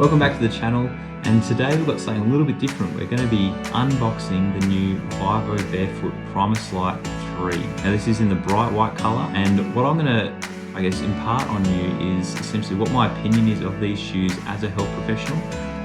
Welcome back to the channel, and today we've got something a little bit different. We're going to be unboxing the new VIVOBAREFOOT Primus Lite 3. Now this is in the bright white colour, and what I'm going to, impart on you is essentially what my opinion is of these shoes as a health professional,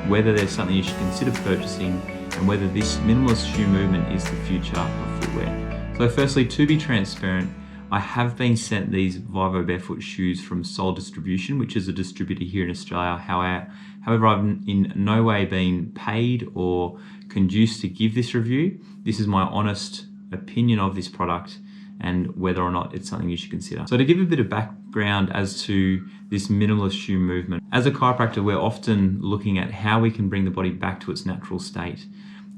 whether there's something you should consider purchasing, and whether this minimalist shoe movement is the future of footwear. So firstly, to be transparent, I have been sent these VIVOBAREFOOT shoes from Sol Distribution, which is a distributor here in Australia. However, I've in no way been paid or conduced to give this review. This is my honest opinion of this product and whether or not it's something you should consider. So to give a bit of background as to this minimalist shoe movement, as a chiropractor, we're often looking at how we can bring the body back to its natural state.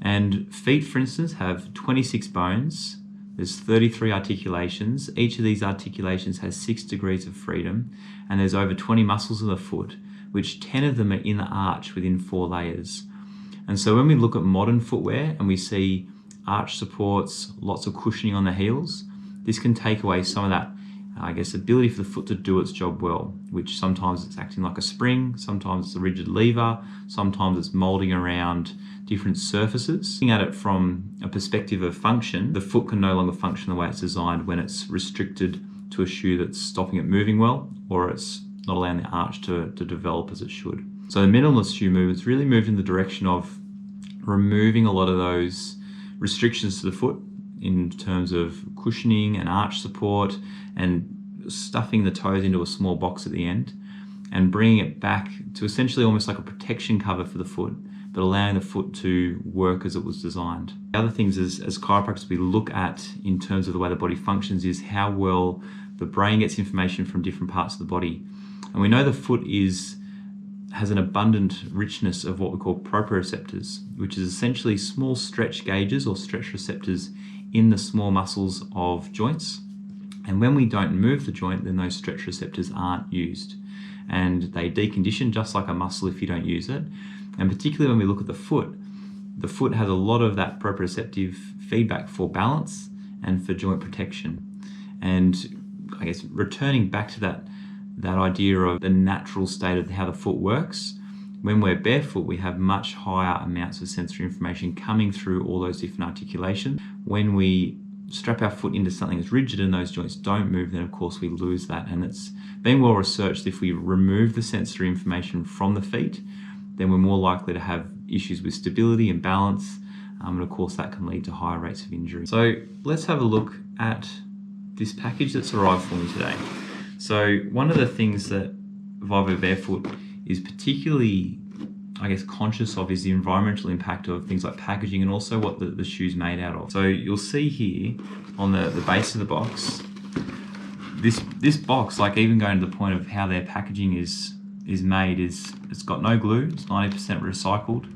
And feet, for instance, have 26 bones. There's 33 articulations. Each of these articulations has 6 degrees of freedom, and there's over 20 muscles of the foot, which 10 of them are in the arch within 4 layers. And so when we look at modern footwear and we see arch supports, lots of cushioning on the heels, this can take away some of that, ability for the foot to do its job well, which sometimes it's acting like a spring, sometimes it's a rigid lever, sometimes it's molding around different surfaces. Looking at it from a perspective of function, the foot can no longer function the way it's designed when it's restricted to a shoe that's stopping it moving well, or it's not allowing the arch to develop as it should. So the minimalist shoe movement's really moved in the direction of removing a lot of those restrictions to the foot in terms of cushioning and arch support, and stuffing the toes into a small box at the end and bringing it back to essentially almost like a protection cover for the foot, but allowing the foot to work as it was designed. The other things as chiropractors we look at in terms of the way the body functions is how well the brain gets information from different parts of the body. And we know the foot has an abundant richness of what we call proprioceptors, which is essentially small stretch gauges or stretch receptors in the small muscles of joints. And when we don't move the joint, then those stretch receptors aren't used. And they decondition just like a muscle if you don't use it. And particularly when we look at the foot has a lot of that proprioceptive feedback for balance and for joint protection. And returning back to that idea of the natural state of how the foot works, when we're barefoot, we have much higher amounts of sensory information coming through all those different articulations. When we strap our foot into something that's rigid and those joints don't move, then of course we lose that. And it's been well researched, if we remove the sensory information from the feet, then we're more likely to have issues with stability and balance. And of course that can lead to higher rates of injury. So let's have a look at this package that's arrived for me today. So one of the things that VIVOBAREFOOT is particularly, conscious of is the environmental impact of things like packaging and also what the shoe's made out of. So you'll see here on the base of the box, this box, even going to the point of how their packaging is made, it's got no glue, it's 90% recycled,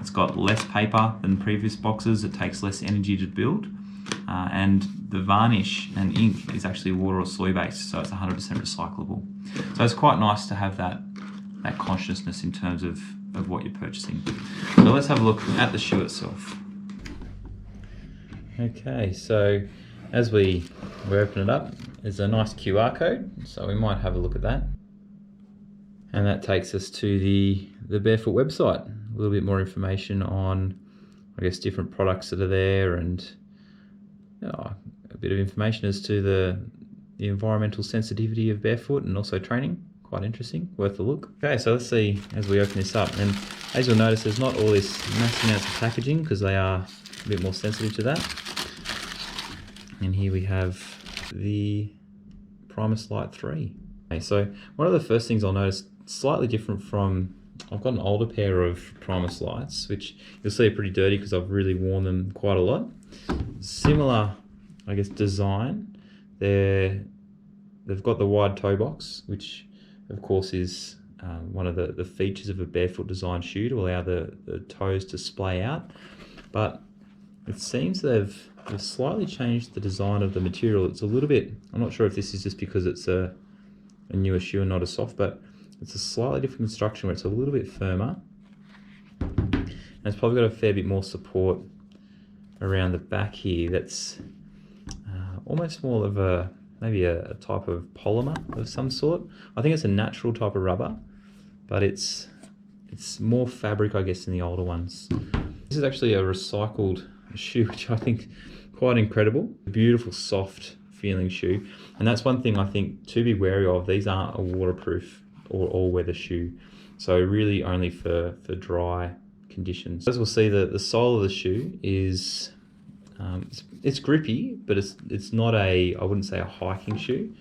it's got less paper than previous boxes, it takes less energy to build, and the varnish and ink is actually water or soy based, so it's 100% recyclable. So it's quite nice to have that consciousness in terms of what you're purchasing. So let's have a look at the shoe itself. Okay, so as we open it up, there's a nice QR code, so we might have a look at that. And that takes us to the Barefoot website. A little bit more information on, different products that are there, and a bit of information as to the environmental sensitivity of barefoot and also training. Quite interesting, worth a look. Okay, so let's see as we open this up. And as you'll notice, there's not all this massive amounts of packaging because they are a bit more sensitive to that. And here we have the Primus Lite 3. Okay, so one of the first things I'll notice, slightly different from, I've got an older pair of Primus Lites, which you'll see are pretty dirty because I've really worn them quite a lot. Similar, design. They've got the wide toe box, which of course is one of the features of a barefoot design shoe, to allow the toes to splay out. But it seems they've slightly changed the design of the material. It's a little bit, I'm not sure if this is just because it's a newer shoe and not as soft, but it's a slightly different construction where it's a little bit firmer. And it's probably got a fair bit more support around the back here. That's almost more of maybe a type of polymer of some sort. I think it's a natural type of rubber, but it's it's more fabric, I guess, than the older ones. This is actually a recycled shoe, which I think quite incredible. Beautiful, soft feeling shoe. And that's one thing I think to be wary of. These aren't a waterproof or all-weather shoe. So really only for dry conditions. As we'll see, the sole of the shoe is, it's grippy, but it's not I wouldn't say a hiking shoe,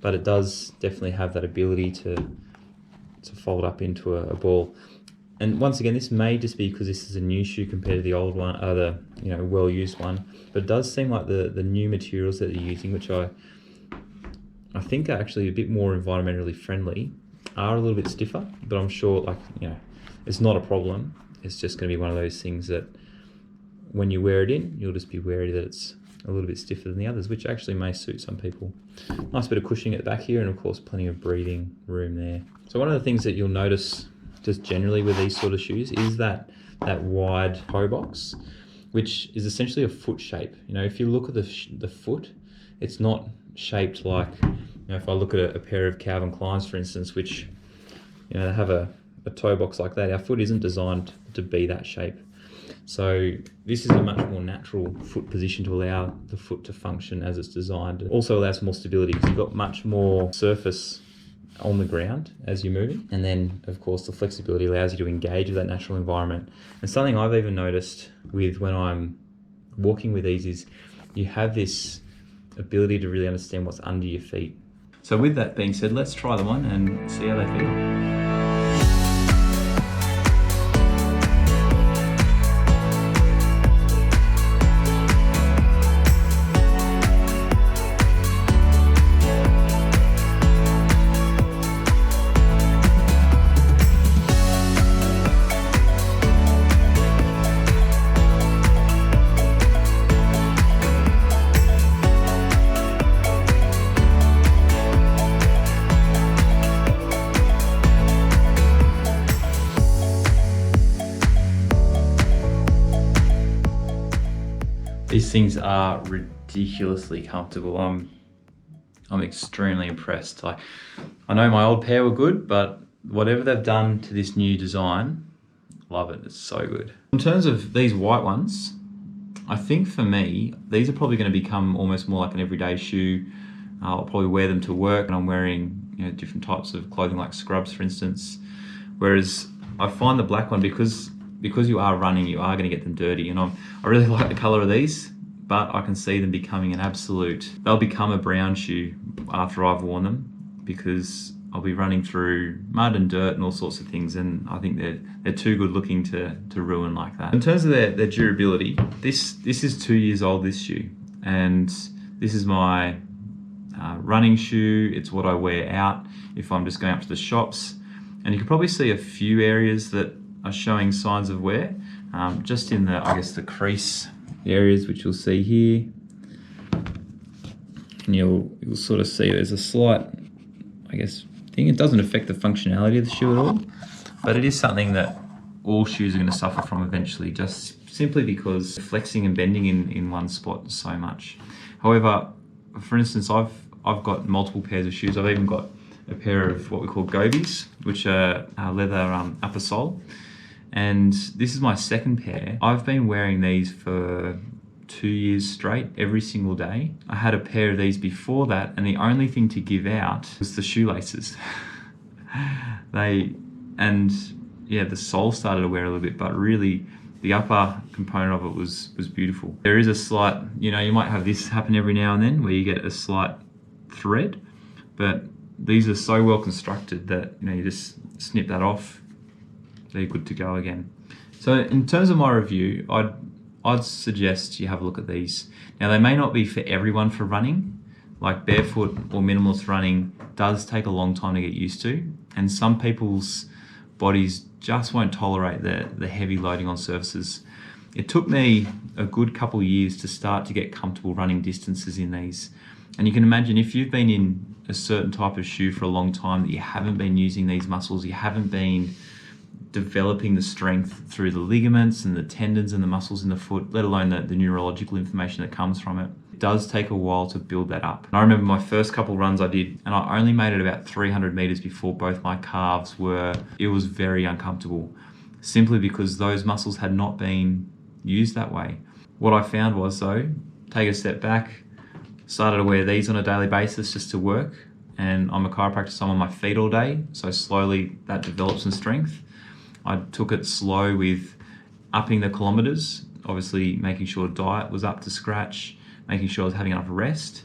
but it does definitely have that ability to fold up into a ball. And once again, this may just be because this is a new shoe compared to the old one, the well-used one. But it does seem like the new materials that they're using, which I think are actually a bit more environmentally friendly, are a little bit stiffer. But I'm sure, it's not a problem. It's just going to be one of those things that when you wear it in, you'll just be wary that it's a little bit stiffer than the others, which actually may suit some people. Nice bit of cushioning at the back here, and of course plenty of breathing room there. So one of the things that you'll notice just generally with these sort of shoes is that wide toe box, which is essentially a foot shape. If you look at the foot, it's not shaped like, if I look at a pair of Calvin Kleins, for instance, which they have a toe box like that. Our foot isn't designed to be that shape. So this is a much more natural foot position to allow the foot to function as it's designed. It also allows more stability because you've got much more surface on the ground as you're moving. And then of course the flexibility allows you to engage with that natural environment. And something I've even noticed with when I'm walking with these is you have this ability to really understand what's under your feet. So with that being said, let's try them on and see how they feel. These things are ridiculously comfortable. I'm extremely impressed. I know my old pair were good, but whatever they've done to this new design, love it. It's so good. In terms of these white ones, I think for me, these are probably going to become almost more like an everyday shoe. I'll probably wear them to work, and I'm wearing different types of clothing like scrubs, for instance. Whereas I find the black one, because you are running, you are going to get them dirty. And I really like the color of these, but I can see them becoming they'll become a brown shoe after I've worn them, because I'll be running through mud and dirt and all sorts of things, and I think they're too good looking to ruin like that. In terms of their durability, this is 2 years old, this shoe, and this is my running shoe. It's what I wear out if I'm just going up to the shops, and you can probably see a few areas that are showing signs of wear, just in the crease areas, which you'll see here, and you'll sort of see there's a slight thing. It doesn't affect the functionality of the shoe at all, but it is something that all shoes are going to suffer from eventually, just simply because flexing and bending in one spot so much. However, for instance, I've got multiple pairs of shoes. I've even got a pair of what we call gobies, which are leather upper sole. And this is my second pair. I've been wearing these for 2 years straight, every single day. I had a pair of these before that, and the only thing to give out was the shoelaces. The sole started to wear a little bit, but really the upper component of it was beautiful. There is a slight, you might have this happen every now and then where you get a slight thread, but these are so well constructed that you just snip that off, they're good to go again. So in terms of my review, I'd suggest you have a look at these. Now they may not be for everyone for running, like barefoot or minimalist running does take a long time to get used to, and some people's bodies just won't tolerate the heavy loading on surfaces. It took me a good couple of years to start to get comfortable running distances in these. And you can imagine if you've been in a certain type of shoe for a long time, that you haven't been using these muscles, you haven't been developing the strength through the ligaments and the tendons and the muscles in the foot, let alone the neurological information that comes from it. It does take a while to build that up. And I remember my first couple runs I did, and I only made it about 300 meters before both my calves it was very uncomfortable, simply because those muscles had not been used that way. What I found was though, take a step back, started to wear these on a daily basis just to work. And I'm a chiropractor, so I'm on my feet all day. So slowly that develops some strength. I took it slow with upping the kilometers, obviously making sure diet was up to scratch, making sure I was having enough rest.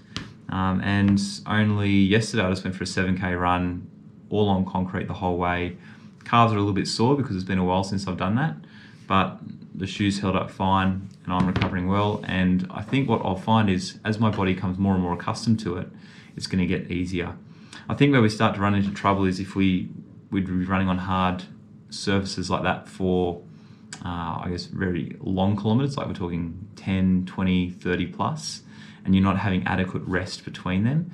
And only yesterday I just went for a 7K run, all on concrete the whole way. Calves are a little bit sore because it's been a while since I've done that, but the shoes held up fine and I'm recovering well. And I think what I'll find is as my body comes more and more accustomed to it, it's going to get easier. I think where we start to run into trouble is if we'd be running on hard surfaces like that for, I guess, very long kilometers, like we're talking 10, 20, 30 plus, and you're not having adequate rest between them.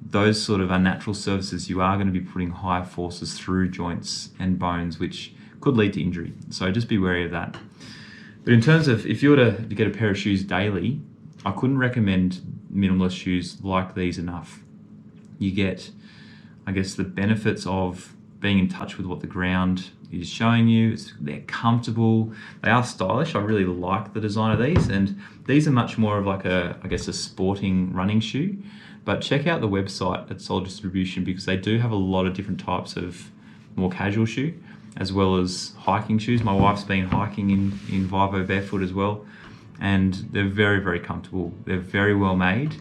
Those sort of unnatural surfaces, you are going to be putting higher forces through joints and bones, which could lead to injury. So just be wary of that. But in terms of, if you were to get a pair of shoes daily, I couldn't recommend minimalist shoes like these enough. You get, I guess, the benefits of being in touch with what the ground is showing you. They're comfortable, they are stylish. I really like the design of these, and these are much more of like a, I guess, a sporting running shoe. But check out the website at Soul Distribution, because they do have a lot of different types of more casual shoe, as well as hiking shoes. My wife's been hiking in Vivo Barefoot as well, and they're very, very comfortable. They're very well made.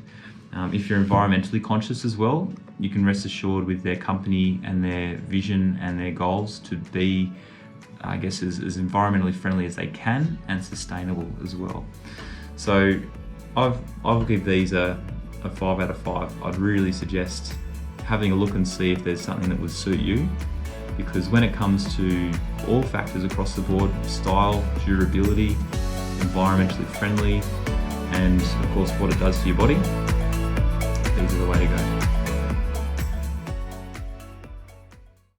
If you're environmentally conscious as well, you can rest assured with their company and their vision and their goals to be, I guess, as environmentally friendly as they can and sustainable as well. So I'll give these a 5 out of 5. I'd really suggest having a look and see if there's something that would suit you, because when it comes to all factors across the board, style, durability, environmentally friendly, and of course what it does for your body, these are the way to go.